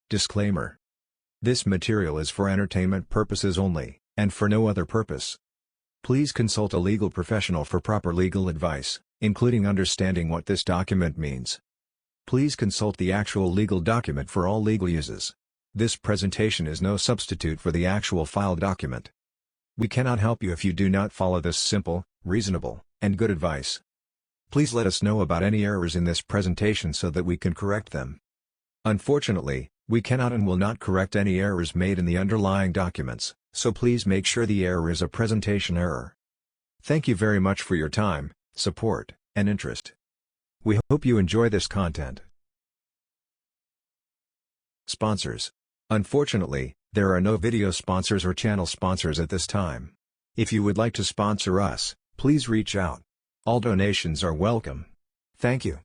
Disclaimer. This material is for entertainment purposes only, and for no other purpose. Please consult a legal professional for proper legal advice, including understanding what this document means. Please consult the actual legal document for all legal uses. This presentation is no substitute for the actual filed document. We cannot help you if you do not follow this simple, reasonable, and good advice. Please let us know about any errors in this presentation so that we can correct them. Unfortunately, we cannot and will not correct any errors made in the underlying documents, so please make sure the error is a presentation error. Thank you very much for your time, support, and interest. We hope you enjoy this content. Sponsors. Unfortunately, there are no video sponsors or channel sponsors at this time. If you would like to sponsor us, please reach out. All donations are welcome. Thank you.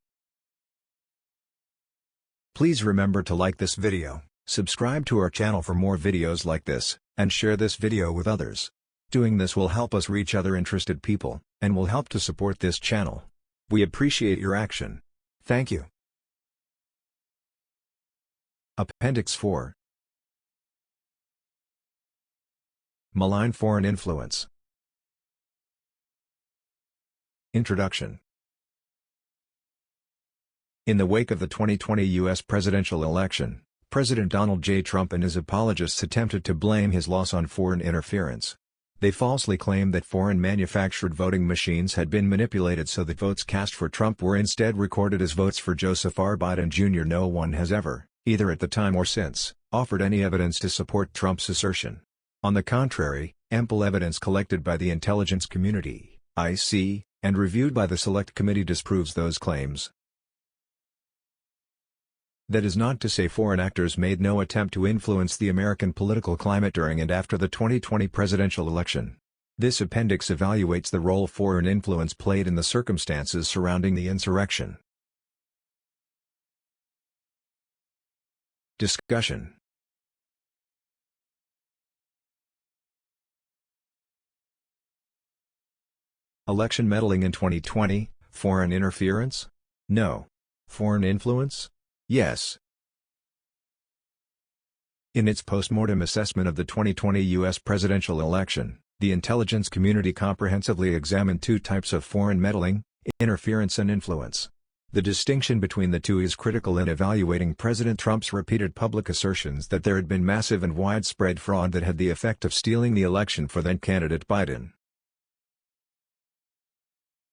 Please remember to like this video, subscribe to our channel for more videos like this, and share this video with others. Doing this will help us reach other interested people, and will help to support this channel. We appreciate your action. Thank you. Appendix 4. Malign foreign influence. Introduction. In the wake of the 2020 U.S. presidential election, President Donald J. Trump and his apologists attempted to blame his loss on foreign interference. They falsely claimed that foreign-manufactured voting machines had been manipulated so that votes cast for Trump were instead recorded as votes for Joseph R. Biden Jr. No one has ever, either at the time or since, offered any evidence to support Trump's assertion. On the contrary, ample evidence collected by the intelligence community, IC, and reviewed by the Select Committee disproves those claims. That is not to say foreign actors made no attempt to influence the American political climate during and after the 2020 presidential election. This appendix evaluates the role foreign influence played in the circumstances surrounding the insurrection. Discussion. Election meddling in 2020, foreign interference? No. Foreign influence? Yes. In its post-mortem assessment of the 2020 U.S. presidential election, the intelligence community comprehensively examined two types of foreign meddling: interference and influence. The distinction between the two is critical in evaluating President Trump's repeated public assertions that there had been massive and widespread fraud that had the effect of stealing the election for then-candidate Biden.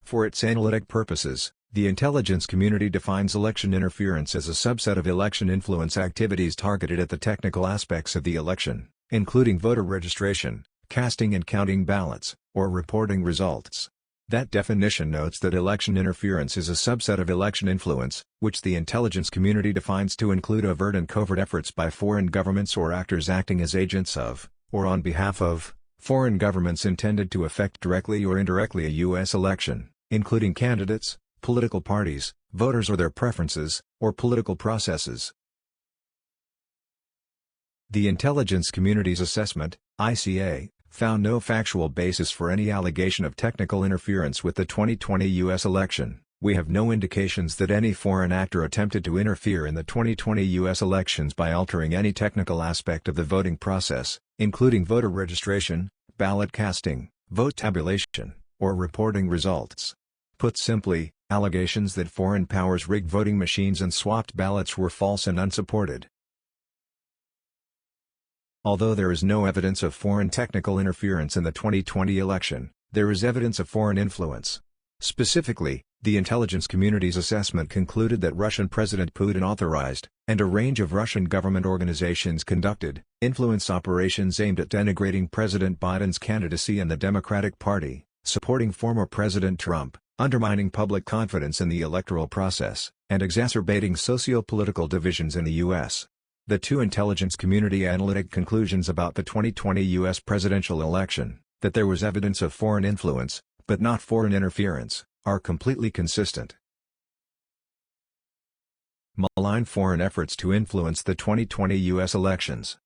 For its analytic purposes, the intelligence community defines election interference as a subset of election influence activities targeted at the technical aspects of the election, including voter registration, casting and counting ballots, or reporting results. That definition notes that election interference is a subset of election influence, which the intelligence community defines to include overt and covert efforts by foreign governments or actors acting as agents of, or on behalf of, foreign governments intended to affect directly or indirectly a U.S. election, including candidates, political parties, voters or their preferences, or political processes. The intelligence community's assessment, ICA, found no factual basis for any allegation of technical interference with the 2020 U.S. election. We have no indications that any foreign actor attempted to interfere in the 2020 U.S. elections by altering any technical aspect of the voting process, including voter registration, ballot casting, vote tabulation, or reporting results. Put simply, allegations that foreign powers rigged voting machines and swapped ballots were false and unsupported. Although there is no evidence of foreign technical interference in the 2020 election, there is evidence of foreign influence. Specifically, the intelligence community's assessment concluded that Russian President Putin authorized, and a range of Russian government organizations conducted, influence operations aimed at denigrating President Biden's candidacy and the Democratic Party, supporting former President Trump, undermining public confidence in the electoral process, and exacerbating socio-political divisions in the U.S. The two intelligence community analytic conclusions about the 2020 U.S. presidential election, that there was evidence of foreign influence, but not foreign interference, are completely consistent. Malign foreign efforts to influence the 2020 U.S. elections.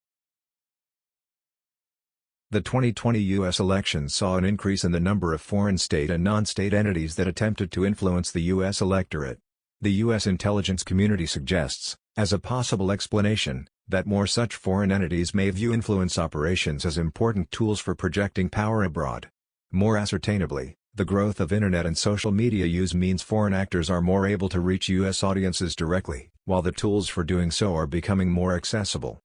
The 2020 U.S. elections saw an increase in the number of foreign state and non-state entities that attempted to influence the U.S. electorate. The U.S. intelligence community suggests, as a possible explanation, that more such foreign entities may view influence operations as important tools for projecting power abroad. More ascertainably, the growth of internet and social media use means foreign actors are more able to reach U.S. audiences directly, while the tools for doing so are becoming more accessible.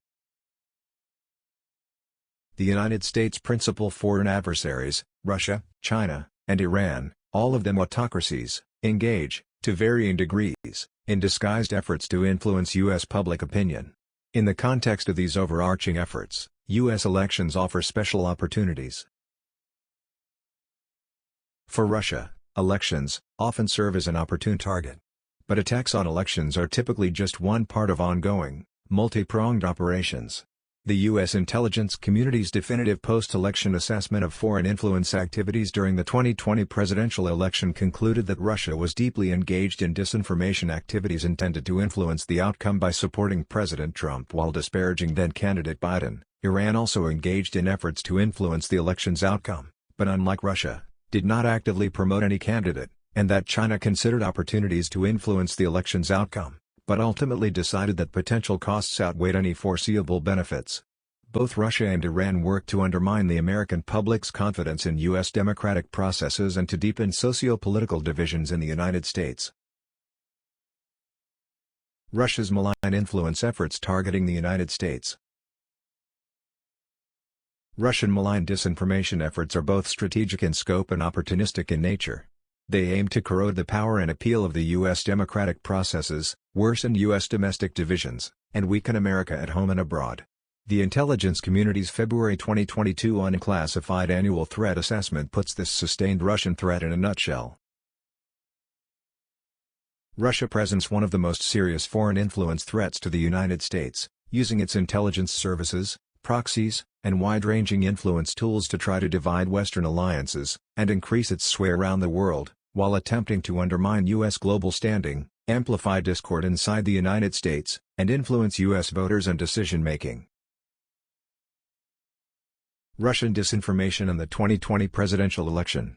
The United States' principal foreign adversaries, Russia, China, and Iran, all of them autocracies, engage, to varying degrees, in disguised efforts to influence U.S. public opinion. In the context of these overarching efforts, U.S. elections offer special opportunities. For Russia, elections often serve as an opportune target. But attacks on elections are typically just one part of ongoing, multi-pronged operations. The U.S. intelligence community's definitive post-election assessment of foreign influence activities during the 2020 presidential election concluded that Russia was deeply engaged in disinformation activities intended to influence the outcome by supporting President Trump while disparaging then-candidate Biden. Iran also engaged in efforts to influence the election's outcome, but unlike Russia, did not actively promote any candidate, and that China considered opportunities to influence the election's outcome, but ultimately decided that potential costs outweighed any foreseeable benefits. Both Russia and Iran worked to undermine the American public's confidence in U.S. democratic processes and to deepen socio-political divisions in the United States. Russia's malign influence efforts targeting the United States. Russian malign disinformation efforts are both strategic in scope and opportunistic in nature. They aim to corrode the power and appeal of the U.S. democratic processes, worsen U.S. domestic divisions, and weaken America at home and abroad. The intelligence community's February 2022 unclassified annual threat assessment puts this sustained Russian threat in a nutshell. Russia presents one of the most serious foreign influence threats to the United States, using its intelligence services, proxies, and wide-ranging influence tools to try to divide Western alliances, and increase its sway around the world, while attempting to undermine U.S. global standing, amplify discord inside the United States, and influence U.S. voters and decision-making. Russian disinformation in the 2020 presidential election.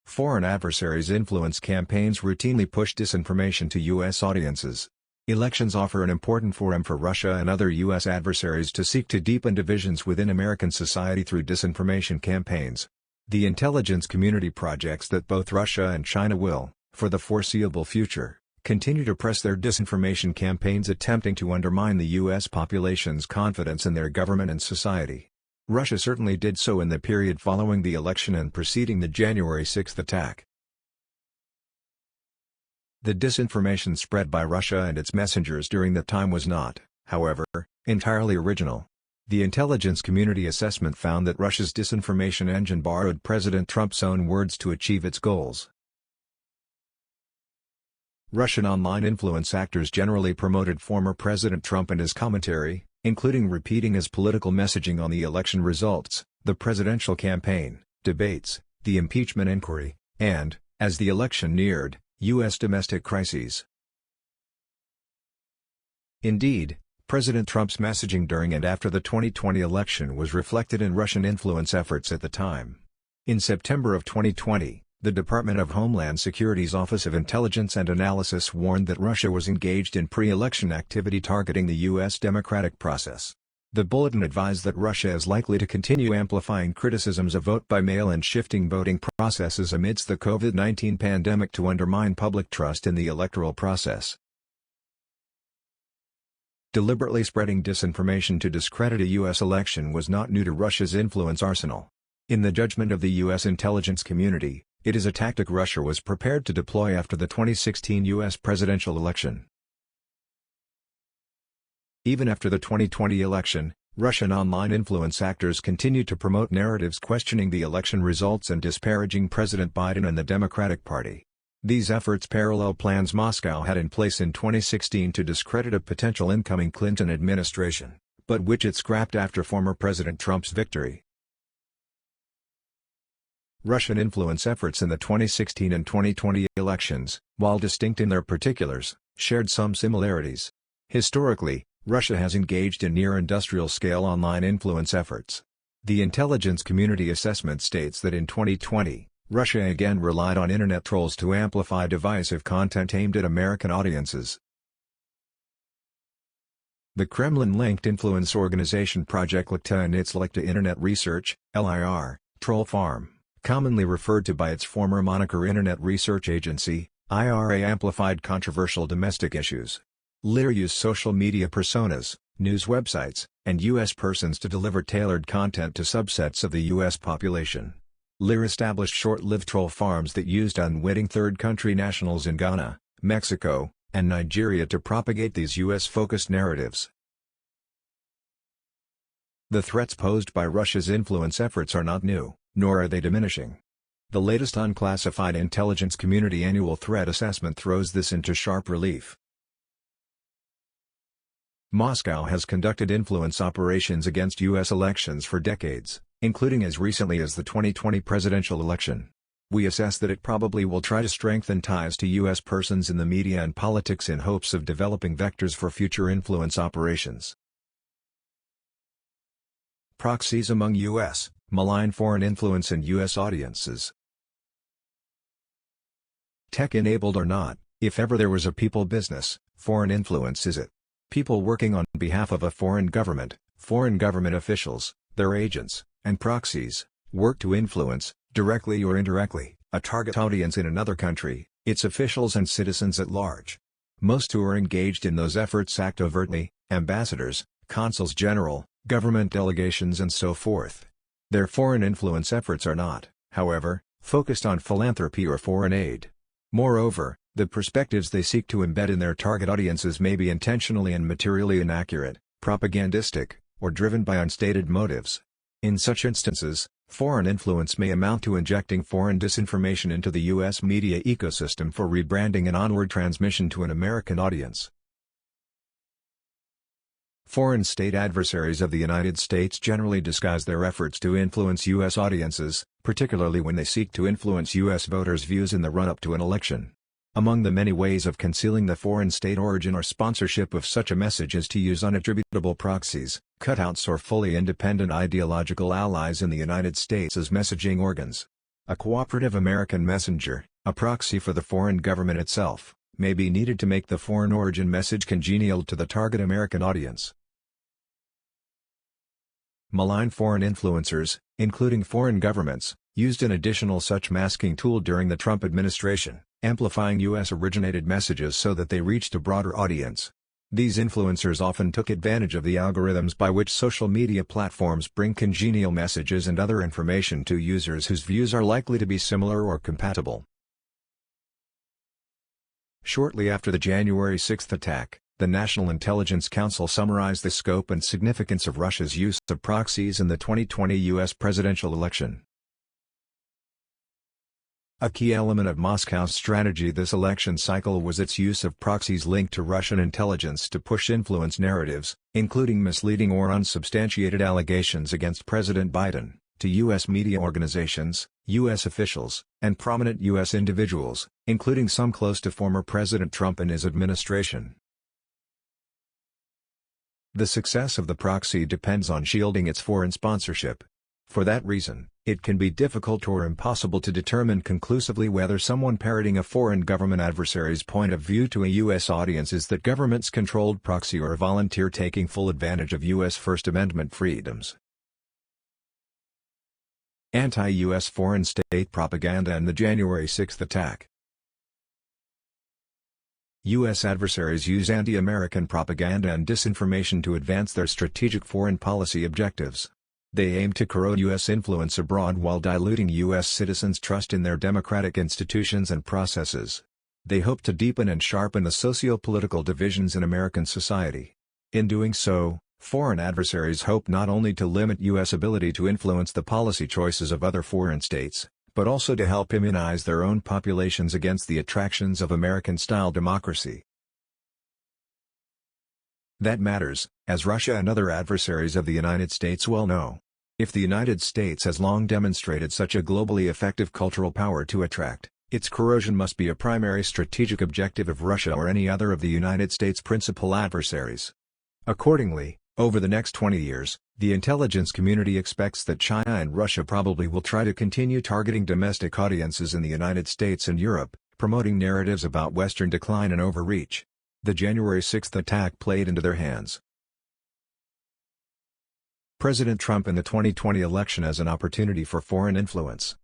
Foreign adversaries' influence campaigns routinely push disinformation to U.S. audiences. Elections offer an important forum for Russia and other U.S. adversaries to seek to deepen divisions within American society through disinformation campaigns. The intelligence community projects that both Russia and China will, for the foreseeable future, continue to press their disinformation campaigns attempting to undermine the U.S. population's confidence in their government and society. Russia certainly did so in the period following the election and preceding the January 6 attack. The disinformation spread by Russia and its messengers during that time was not, however, entirely original. The intelligence community assessment found that Russia's disinformation engine borrowed President Trump's own words to achieve its goals. Russian online influence actors generally promoted former President Trump and his commentary, including repeating his political messaging on the election results, the presidential campaign, debates, the impeachment inquiry, and, as the election neared, U.S. domestic crises. Indeed, President Trump's messaging during and after the 2020 election was reflected in Russian influence efforts at the time. In September of 2020, the Department of Homeland Security's Office of Intelligence and Analysis warned that Russia was engaged in pre-election activity targeting the U.S. democratic process. The bulletin advised that Russia is likely to continue amplifying criticisms of vote by mail and shifting voting processes amidst the COVID-19 pandemic to undermine public trust in the electoral process. Deliberately spreading disinformation to discredit a U.S. election was not new to Russia's influence arsenal. In the judgment of the U.S. intelligence community, it is a tactic Russia was prepared to deploy after the 2016 U.S. presidential election. Even after the 2020 election, Russian online influence actors continued to promote narratives questioning the election results and disparaging President Biden and the Democratic Party. These efforts parallel plans Moscow had in place in 2016 to discredit a potential incoming Clinton administration, but which it scrapped after former President Trump's victory. Russian influence efforts in the 2016 and 2020 elections, while distinct in their particulars, shared some similarities. Historically, Russia has engaged in near-industrial-scale online influence efforts. The intelligence community assessment states that in 2020, Russia again relied on internet trolls to amplify divisive content aimed at American audiences. The Kremlin-linked influence organization Project Likta and its Likta Internet Research, LIR, troll farm, commonly referred to by its former moniker Internet Research Agency, IRA, amplified controversial domestic issues. LIR used social media personas, news websites, and U.S. persons to deliver tailored content to subsets of the U.S. population. LIR established short-lived troll farms that used unwitting third-country nationals in Ghana, Mexico, and Nigeria to propagate these U.S.-focused narratives. The threats posed by Russia's influence efforts are not new, nor are they diminishing. The latest Unclassified Intelligence Community Annual Threat Assessment throws this into sharp relief. Moscow has conducted influence operations against U.S. elections for decades, including as recently as the 2020 presidential election. We assess that it probably will try to strengthen ties to U.S. persons in the media and politics in hopes of developing vectors for future influence operations. Proxies among U.S., malign foreign influence in U.S. audiences. Tech-enabled or not, if ever there was a people business, foreign influence is it. People working on behalf of a foreign government officials, their agents, and proxies, work to influence, directly or indirectly, a target audience in another country, its officials and citizens at large. Most who are engaged in those efforts act overtly: ambassadors, consuls general, government delegations and so forth. Their foreign influence efforts are not, however, focused on philanthropy or foreign aid. Moreover, the perspectives they seek to embed in their target audiences may be intentionally and materially inaccurate, propagandistic, or driven by unstated motives. In such instances, foreign influence may amount to injecting foreign disinformation into the U.S. media ecosystem for rebranding and onward transmission to an American audience. Foreign state adversaries of the United States generally disguise their efforts to influence U.S. audiences, particularly when they seek to influence U.S. voters' views in the run-up to an election. Among the many ways of concealing the foreign state origin or sponsorship of such a message is to use unattributable proxies, cutouts or fully independent ideological allies in the United States as messaging organs. A cooperative American messenger, a proxy for the foreign government itself, may be needed to make the foreign origin message congenial to the target American audience. Malign foreign influencers, including foreign governments, used an additional such masking tool during the Trump administration, amplifying U.S.-originated messages so that they reached a broader audience. These influencers often took advantage of the algorithms by which social media platforms bring congenial messages and other information to users whose views are likely to be similar or compatible. Shortly after the January 6 attack, the National Intelligence Council summarized the scope and significance of Russia's use of proxies in the 2020 U.S. presidential election. A key element of Moscow's strategy this election cycle was its use of proxies linked to Russian intelligence to push influence narratives, including misleading or unsubstantiated allegations against President Biden, to U.S. media organizations, U.S. officials, and prominent U.S. individuals, including some close to former President Trump and his administration. The success of the proxy depends on shielding its foreign sponsorship. For that reason, it can be difficult or impossible to determine conclusively whether someone parroting a foreign government adversary's point of view to a U.S. audience is that government's controlled proxy or a volunteer taking full advantage of U.S. First Amendment freedoms. Anti-U.S. foreign state propaganda and the January 6 attack. U.S. adversaries use anti-American propaganda and disinformation to advance their strategic foreign policy objectives. They aim to corrode U.S. influence abroad while diluting U.S. citizens' trust in their democratic institutions and processes. They hope to deepen and sharpen the socio-political divisions in American society. In doing so, foreign adversaries hope not only to limit U.S. ability to influence the policy choices of other foreign states, but also to help immunize their own populations against the attractions of American-style democracy. That matters, as Russia and other adversaries of the United States well know. If the United States has long demonstrated such a globally effective cultural power to attract, its corrosion must be a primary strategic objective of Russia or any other of the United States' principal adversaries. Accordingly, over the next 20 years, the intelligence community expects that China and Russia probably will try to continue targeting domestic audiences in the United States and Europe, promoting narratives about Western decline and overreach. The January 6 attack played into their hands. President Trump in the 2020 election as an opportunity for foreign influence.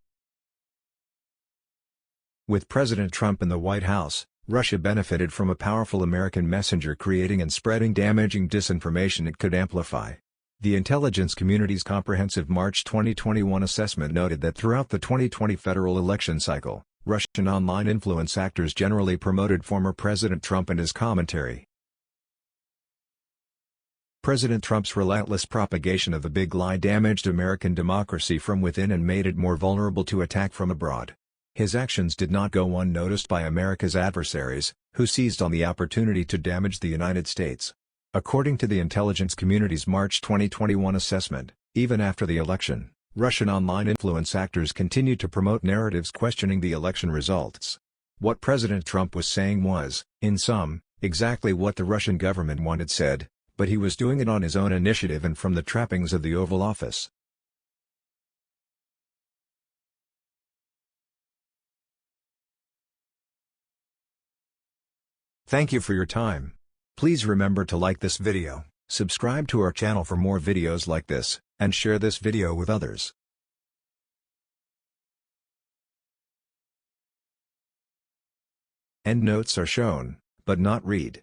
With President Trump in the White House, Russia benefited from a powerful American messenger creating and spreading damaging disinformation it could amplify. The intelligence community's comprehensive March 2021 assessment noted that throughout the 2020 federal election cycle, Russian online influence actors generally promoted former President Trump and his commentary. President Trump's relentless propagation of the big lie damaged American democracy from within and made it more vulnerable to attack from abroad. His actions did not go unnoticed by America's adversaries, who seized on the opportunity to damage the United States. According to the intelligence community's March 2021 assessment, even after the election, Russian online influence actors continued to promote narratives questioning the election results. What President Trump was saying was, in sum, exactly what the Russian government wanted said, but he was doing it on his own initiative and from the trappings of the Oval Office. Thank you for your time. Please remember to like this video, subscribe to our channel for more videos like this, and share this video with others. Endnotes are shown, but not read.